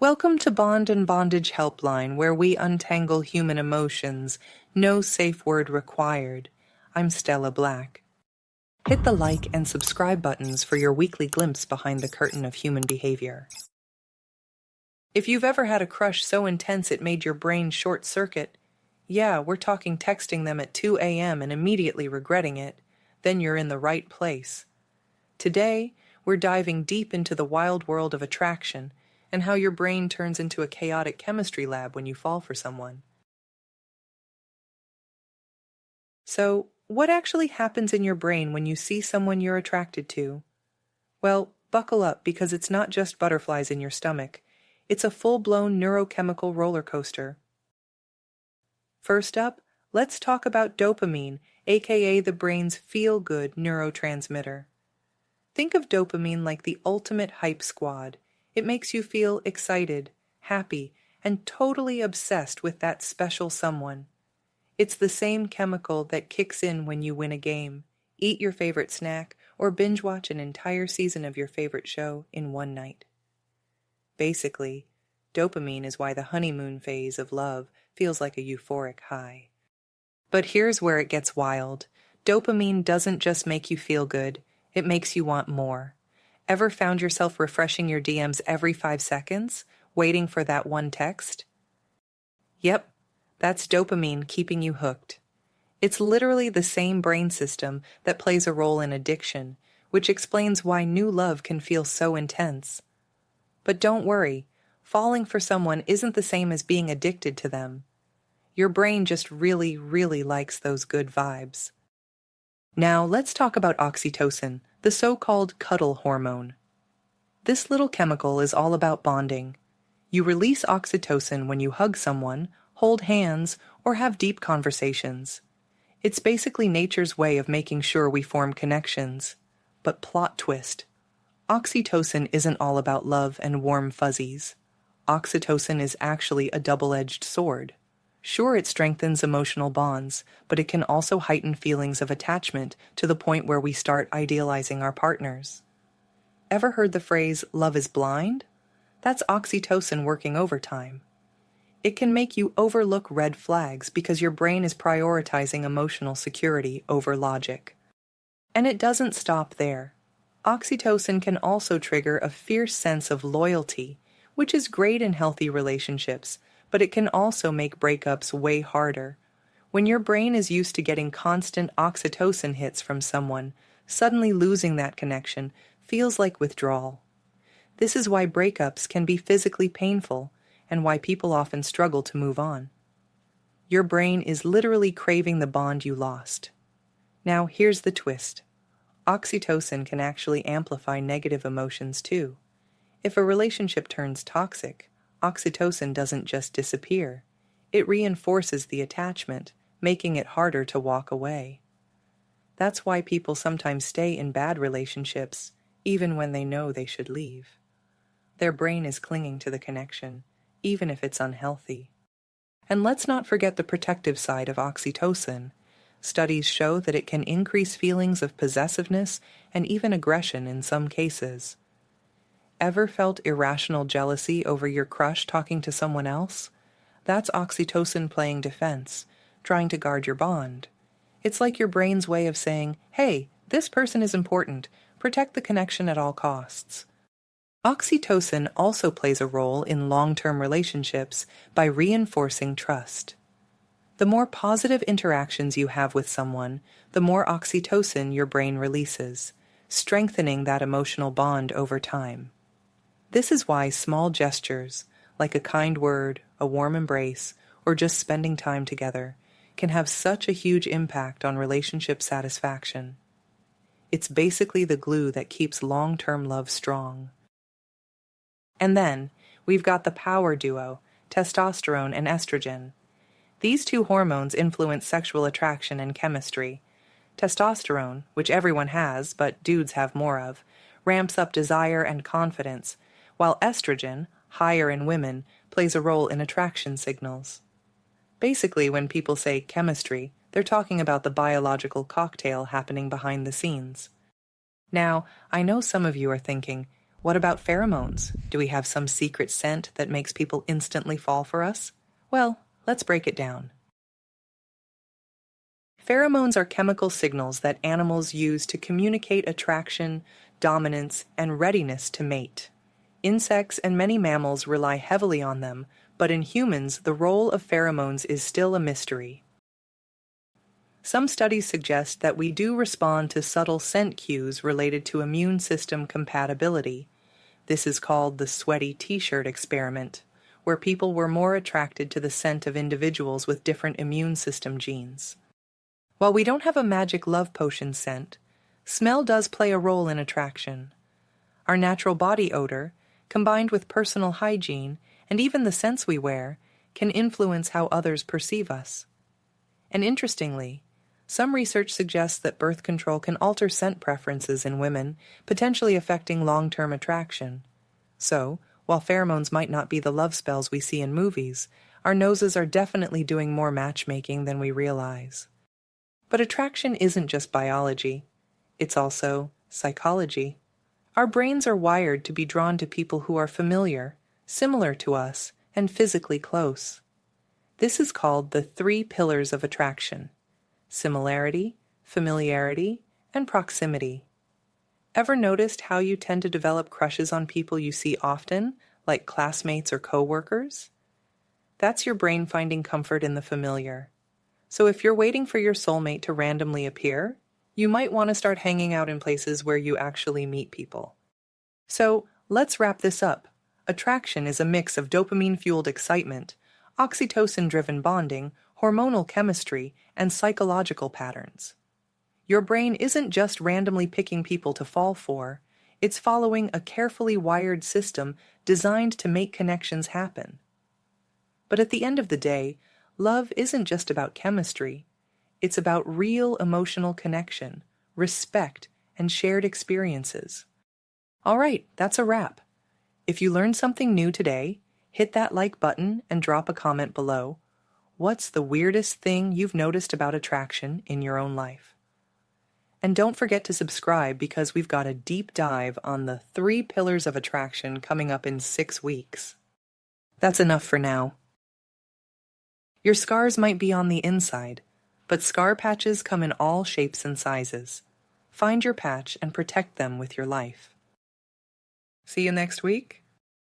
Welcome to Bond and Bondage Helpline, where we untangle human emotions. No safe word required. I'm Stella Black. Hit the like and subscribe buttons for your weekly glimpse behind the curtain of human behavior. If you've ever had a crush so intense it made your brain short-circuit, yeah, we're talking texting them at 2 a.m. and immediately regretting it, then you're in the right place. Today, we're diving deep into the wild world of attraction and how your brain turns into a chaotic chemistry lab when you fall for someone. So, what actually happens in your brain when you see someone you're attracted to? Well, buckle up because it's not just butterflies in your stomach. It's a full-blown neurochemical roller coaster. First up, let's talk about dopamine, aka the brain's feel-good neurotransmitter. Think of dopamine like the ultimate hype squad. It makes you feel excited, happy, and totally obsessed with that special someone. It's the same chemical that kicks in when you win a game, eat your favorite snack, or binge watch an entire season of your favorite show in one night. Basically, dopamine is why the honeymoon phase of love feels like a euphoric high. But here's where it gets wild. Dopamine doesn't just make you feel good, it makes you want more. Ever found yourself refreshing your DMs every 5 seconds, waiting for that one text? Yep, that's dopamine keeping you hooked. It's literally the same brain system that plays a role in addiction, which explains why new love can feel so intense. But don't worry, falling for someone isn't the same as being addicted to them. Your brain just really, really likes those good vibes. Now let's talk about oxytocin, the so-called cuddle hormone. This little chemical is all about bonding. You release oxytocin when you hug someone, hold hands, or have deep conversations. It's basically nature's way of making sure we form connections. But plot twist. Oxytocin isn't all about love and warm fuzzies. Oxytocin is actually a double-edged sword. Sure, it strengthens emotional bonds, but it can also heighten feelings of attachment to the point where we start idealizing our partners. Ever heard the phrase, love is blind? That's oxytocin working overtime. It can make you overlook red flags because your brain is prioritizing emotional security over logic. And it doesn't stop there. Oxytocin can also trigger a fierce sense of loyalty, which is great in healthy relationships, but it can also make breakups way harder. When your brain is used to getting constant oxytocin hits from someone, suddenly losing that connection feels like withdrawal. This is why breakups can be physically painful and why people often struggle to move on. Your brain is literally craving the bond you lost. Now, here's the twist. Oxytocin can actually amplify negative emotions too. If a relationship turns toxic, oxytocin doesn't just disappear. It reinforces the attachment, making it harder to walk away. That's why people sometimes stay in bad relationships, even when they know they should leave. Their brain is clinging to the connection, even if it's unhealthy. And let's not forget the protective side of oxytocin. Studies show that it can increase feelings of possessiveness and even aggression in some cases. Ever felt irrational jealousy over your crush talking to someone else? That's oxytocin playing defense, trying to guard your bond. It's like your brain's way of saying, hey, this person is important, protect the connection at all costs. Oxytocin also plays a role in long-term relationships by reinforcing trust. The more positive interactions you have with someone, the more oxytocin your brain releases, strengthening that emotional bond over time. This is why small gestures, like a kind word, a warm embrace, or just spending time together, can have such a huge impact on relationship satisfaction. It's basically the glue that keeps long-term love strong. And then, we've got the power duo, testosterone and estrogen. These two hormones influence sexual attraction and chemistry. Testosterone, which everyone has, but dudes have more of, ramps up desire and confidence, while estrogen, higher in women, plays a role in attraction signals. Basically, when people say chemistry, they're talking about the biological cocktail happening behind the scenes. Now, I know some of you are thinking, What about pheromones? Do we have some secret scent that makes people instantly fall for us? Well, let's break it down. Pheromones are chemical signals that animals use to communicate attraction, dominance, and readiness to mate. Insects and many mammals rely heavily on them, but in humans, the role of pheromones is still a mystery. Some studies suggest that we do respond to subtle scent cues related to immune system compatibility. This is called the sweaty t-shirt experiment, where people were more attracted to the scent of individuals with different immune system genes. While we don't have a magic love potion scent, smell does play a role in attraction. Our natural body odor, combined with personal hygiene and even the scents we wear, can influence how others perceive us. And interestingly, some research suggests that birth control can alter scent preferences in women, potentially affecting long-term attraction. So, while pheromones might not be the love spells we see in movies, our noses are definitely doing more matchmaking than we realize. But attraction isn't just biology. It's also psychology. Our brains are wired to be drawn to people who are familiar, similar to us, and physically close. This is called the 3 pillars of attraction: similarity, familiarity, and proximity. Ever noticed how you tend to develop crushes on people you see often, like classmates or coworkers? That's your brain finding comfort in the familiar. So if you're waiting for your soulmate to randomly appear, you might want to start hanging out in places where you actually meet people. So let's wrap this up. Attraction is a mix of dopamine-fueled excitement, oxytocin-driven bonding, hormonal chemistry, and psychological patterns. Your brain isn't just randomly picking people to fall for, it's following a carefully wired system designed to make connections happen. But at the end of the day, love isn't just about chemistry. It's about real emotional connection, respect, and shared experiences. All right, that's a wrap. If you learned something new today, hit that like button and drop a comment below. What's the weirdest thing you've noticed about attraction in your own life? And don't forget to subscribe because we've got a deep dive on the 3 pillars of attraction coming up in 6 weeks. That's enough for now. Your scars might be on the inside, but scar patches come in all shapes and sizes. Find your patch and protect them with your life. See you next week.